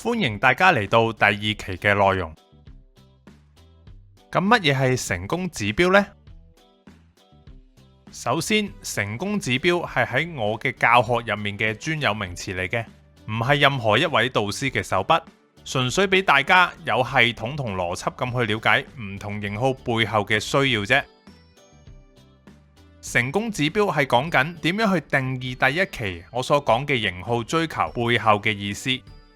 歡迎大家嚟到第2期嘅內容。咁乜嘢係成功指標呢？首先，成功指標係喺我嘅教學入面嘅專有名詞嚟嘅，唔係任何一位導師嘅手筆，純粹俾大家有系統同邏輯咁去了解唔同型號背後嘅需要啫。成功指標係講緊點樣去定義第一期我所講嘅型號追求背後嘅意思。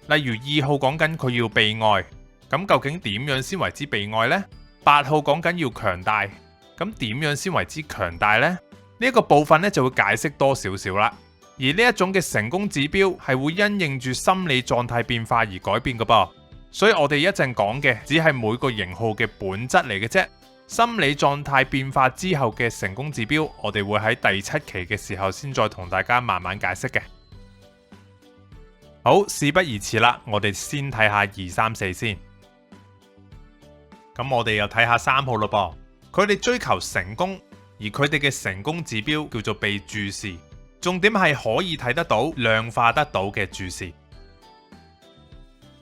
例如2號講緊佢要被愛，咁究竟點樣先為之被愛呢？8號講緊要強大，咁點樣先為之強大呢？呢一個部分咧就會解釋多少少啦。而呢一種嘅成功指標係會因應住心理狀態變化而改變㗎噃，所以我哋一陣講嘅只係每個型號嘅本質嚟嘅啫。心理狀態變化之後嘅成功指標，我哋會喺第7期嘅時候先再同大家慢慢解釋嘅。好，事不宜遲啦，我哋先睇下2、3、4先。咁我哋又睇下3號咯噃，佢哋追求成功，而佢哋嘅成功指標叫做被注視，重點係可以睇得到、量化得到嘅注視。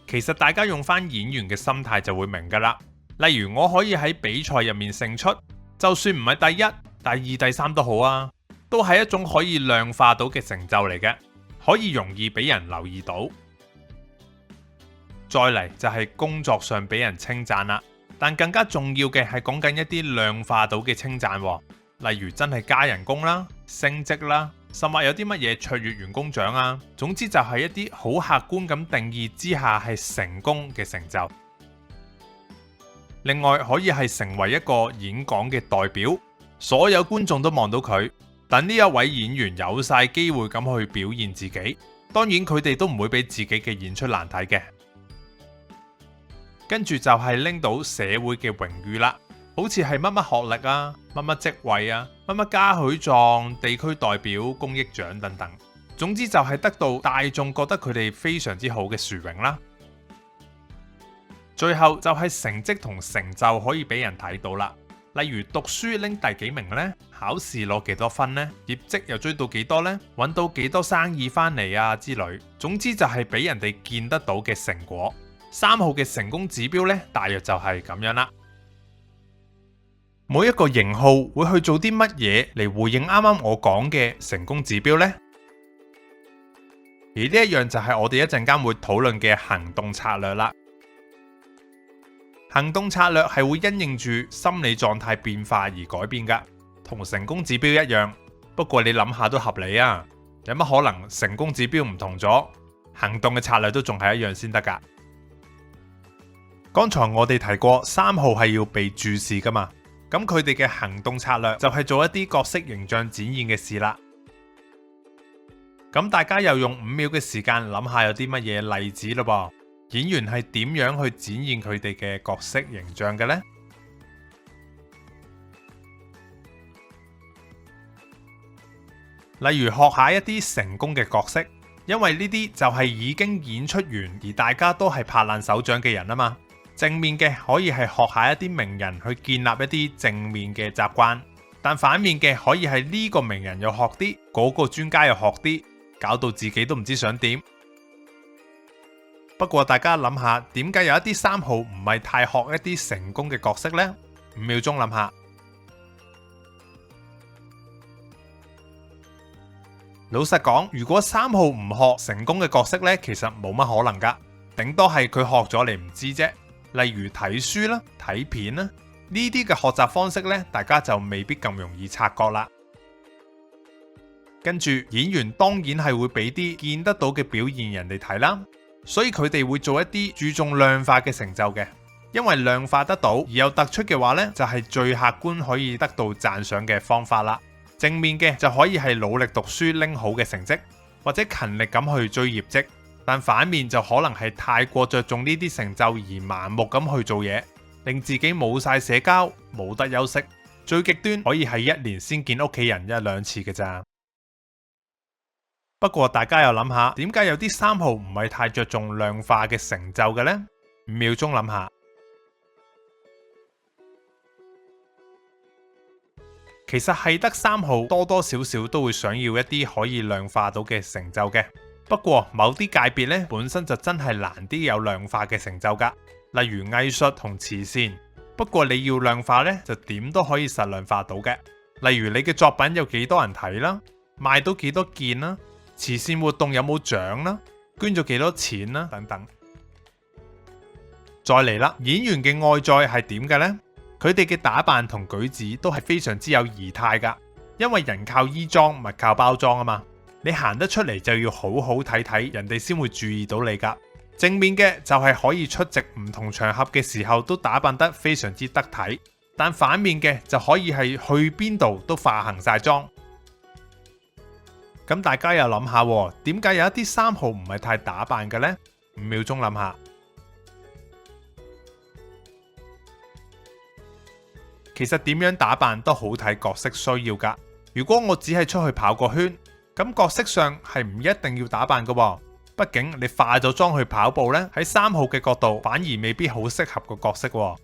其實大家用翻演員嘅心態就會明噶啦。例如我可以喺比賽入面勝出，就算唔係第1、第2、第3都好啊，都係一種可以量化到嘅成就嚟嘅。可以容易俾人留意到。再嚟就係工作上俾人稱讚啦，但更加重要嘅係講緊一啲量化到嘅稱讚，例如真係加人工啦、升職啦，甚或有啲乜嘢卓越員工獎啊。總之就係一啲好客觀咁定義之下係成功嘅成就。另外可以係成為一個演講嘅代表，所有觀眾都望到佢。等呢一位演員有晒機會咁去表現自己，當然佢哋都唔會俾自己嘅演出難睇嘅。跟住就係拎到社會嘅榮譽啦，好似係乜乜學歷啊、乜乜職位啊、乜乜嘉許狀、地區代表、公益獎等等。總之就係得到大眾覺得佢哋非常之好嘅殊榮啦。最後就係成績同成就可以俾人睇到啦。例如讀書拎第幾名呢？考試攞幾多分呢？業績又追到幾多呢？揾到幾多生意翻嚟啊之類。總之就係俾人哋見得到嘅成果。3號嘅成功指標呢，大約就係咁樣啦。每一個型號會去做啲乜嘢嚟回應啱啱我講嘅成功指標呢？而呢一樣就係我哋一陣間會討論嘅行動策略啦。行動策略係會因應住心理狀態變化而改變噶，同成功指標一樣。不過你諗下都合理啊，有乜可能成功指標唔同咗，行動嘅策略都仲係一樣先得噶？剛才我哋提過3號係要被注視噶嘛，咁佢哋嘅行動策略就係做一啲角色形象展現嘅事啦。咁大家又用5秒嘅時間諗下有啲乜嘢例子咯噃？演員係點樣去展現佢哋嘅角色形象嘅呢？例如學下一啲成功嘅角色，因為呢啲就係已經演出完而大家都係拍爛手掌嘅人啊嘛。正面嘅可以係學下一啲名人去建立一啲正面嘅習慣，但反面嘅可以係呢個名人又學啲，嗰個專家又學啲，搞到自己都唔知想點。不過大家諗下，點解有一啲3號唔係太學一啲成功嘅角色呢？5秒鐘諗下。老實講，如果3號唔學成功嘅角色呢，其實冇乜可能噶，頂多係佢學咗你唔知啫。例如睇書啦、睇片啦，呢啲嘅學習方式呢，大家就未必咁容易察覺啦。跟住演員當然係會俾啲見得到嘅表現人哋睇啦。所以佢哋會做一啲注重量化嘅成就嘅，因為量化得到而又突出嘅話呢，就係最客觀可以得到讚賞嘅方法啦。正面嘅就可以係努力讀書拎好嘅成績，或者勤力咁去追業績，但反面就可能係太過着重呢啲成就而盲目咁去做嘢，令自己冇晒社交，冇得休息。最極端可以係1年先見屋企人1、2次嘅咋。不過大家又諗下，點解有啲3號唔係太着重量化嘅成就嘅呢？5秒鐘諗下。其實係得3號多多少少都會想要一啲可以量化到嘅成就嘅，不過某啲界別呢，本身就真係難啲有量化嘅成就㗎，例如藝術同慈善。不過你要量化呢，就點都可以實量化到嘅，例如你嘅作品有幾多人睇啦，賣到幾多件啦，慈善活動有冇獎啦，捐咗幾多錢啦，等等。再嚟啦，演員嘅外在係點嘅呢？佢哋嘅打扮同舉止都係非常之有儀態㗎，因為人靠衣裝，物靠包裝啊嘛。你行得出嚟就要好好睇睇，人哋先會注意到你㗎。正面嘅就係可以出席唔同場合嘅時候都打扮得非常之得體，但反面嘅就可以係去邊度都化行晒妝。咁大家又諗下，點解有一啲3號唔係太打扮嘅呢？5秒鐘諗下。其實點樣打扮都好睇角色需要㗎。如果我只係出去跑個圈，咁角色上係唔一定要打扮㗎喎。畢竟你化咗妝去跑步呢，喺3號嘅角度反而未必好適合個角色喎。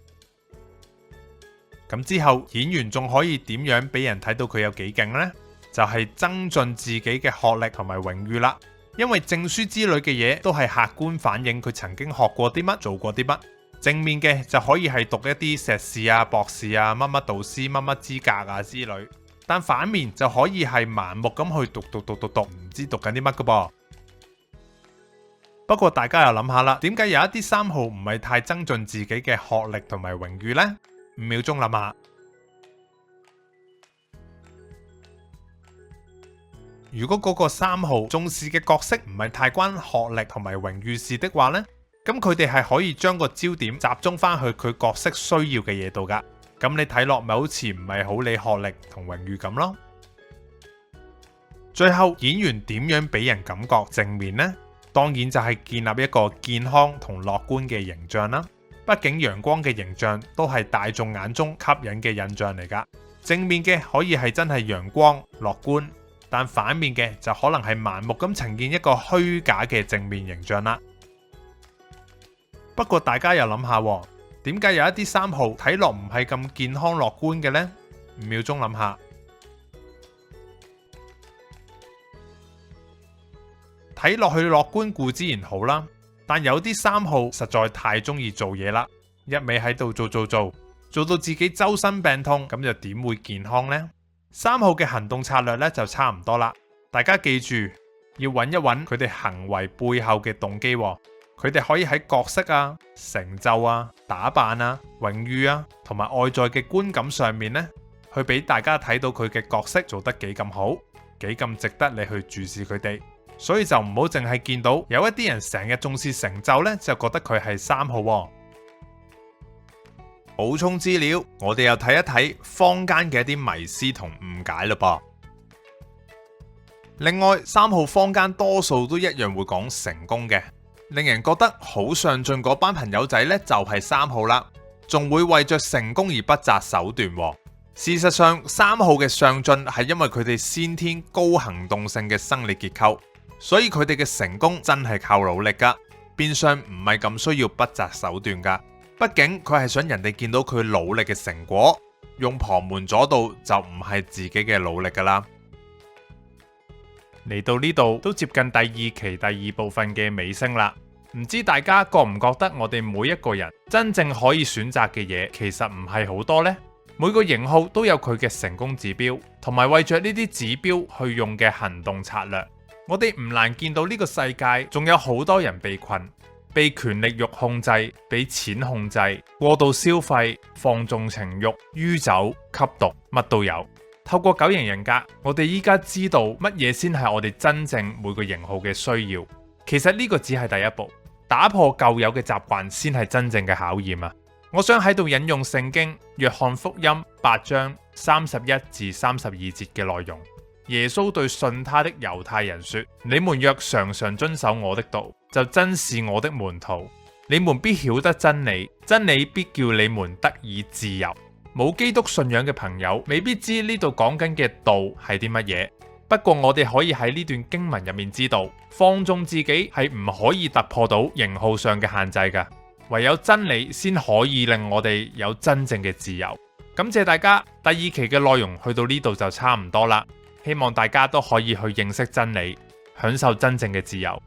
咁之後演員仲可以點樣俾人睇到佢有幾勁呢？就係增進自己嘅學歷同埋榮譽啦。因為證書之類嘅嘢都係客觀反映佢曾經學過啲乜，做過啲乜。正面嘅就可以係讀一啲碩士啊、博士啊、乜乜導師、乜乜資格啊之類，但反面就可以係盲目咁去讀，唔知讀緊啲乜㗎噃。不過大家又諗下啦，點解有一啲3號唔係太增進自己嘅學歷同埋榮譽呢？5秒鐘諗下。如果嗰個3號重視嘅角色唔係太關學歷同埋榮譽事的話呢，咁佢哋係可以將個焦點集中翻去佢角色需要嘅嘢度噶。咁你睇落咪好似唔係好理學歷同榮譽咁咯。最後演員點樣俾人感覺正面呢？當然就係建立一個健康同樂觀嘅形象啦。畢竟陽光嘅形象都係大眾眼中吸引嘅印象嚟噶。正面嘅可以係真係陽光樂觀，但反面嘅就可能係盲目咁呈現一個虛假嘅正面形象啦。不過大家又諗下，點解有一啲3號睇落唔係咁健康樂觀嘅呢？5秒鐘諗下。睇落去樂觀固之然好啦，但有啲3號實在太中意做嘢啦，一味喺度做到自己周身病痛，咁就點會健康呢？3號嘅行動策略呢就差唔多啦，大家記住要揾一揾佢哋行為背後嘅動機，佢哋可以喺角色啊、成就啊、打扮啊、榮譽啊同埋外在嘅觀感上面呢，去俾大家睇到佢嘅角色做得幾咁好，幾咁值得你去注視佢哋。所以就唔好淨係見到有一啲人成日重視成就呢，就覺得佢係3號喎。補充資料，我哋又睇一睇坊間嘅一啲迷思同誤解嘞噃。另外，3號坊間多數都一樣會講成功嘅，令人覺得好上進嗰班朋友仔呢，就係3號啦，仲會為着成功而不擇手段喎。事實上，3號嘅上進係因為佢哋先天高行動性嘅生理結構。所以佢哋嘅成功真係靠努力噶，變相唔係咁需要不擇手段噶。畢竟佢係想人哋見到佢努力嘅成果，用旁門左道就唔係自己嘅努力噶啦。嚟到呢度都接近第2期第2部分嘅尾聲啦，唔知大家覺唔覺得我哋每一個人真正可以選擇嘅嘢其實唔係好多呢？每個型號都有佢嘅成功指標，同埋為着呢啲指標去用嘅行動策略。我哋唔難見到呢個世界仲有好多人被困，被權力欲控制，被錢控制，過度消費，放縱情欲，酗酒，吸毒，乜都有。透過9型人格，我哋依家知道乜嘢先係我哋真正每個型號嘅需要。其實呢個只係第一步，打破舊有嘅習慣先係真正嘅考驗啊！我想喺度引用聖經約翰福音8章31至32節嘅內容。耶穌對信他的猶太人說：你們若常常遵守我的道，就真是我的門徒。你們必曉得真理，真理必叫你們得以自由。冇基督信仰嘅朋友未必知呢度講緊嘅道係啲乜嘢，不過我哋可以喺呢段經文入面知道，放縱自己係唔可以突破到型號上嘅限制㗎，唯有真理先可以令我哋有真正嘅自由。感謝大家，第2期嘅內容去到呢度就差唔多啦。希望大家都可以去認識真理，享受真正嘅自由。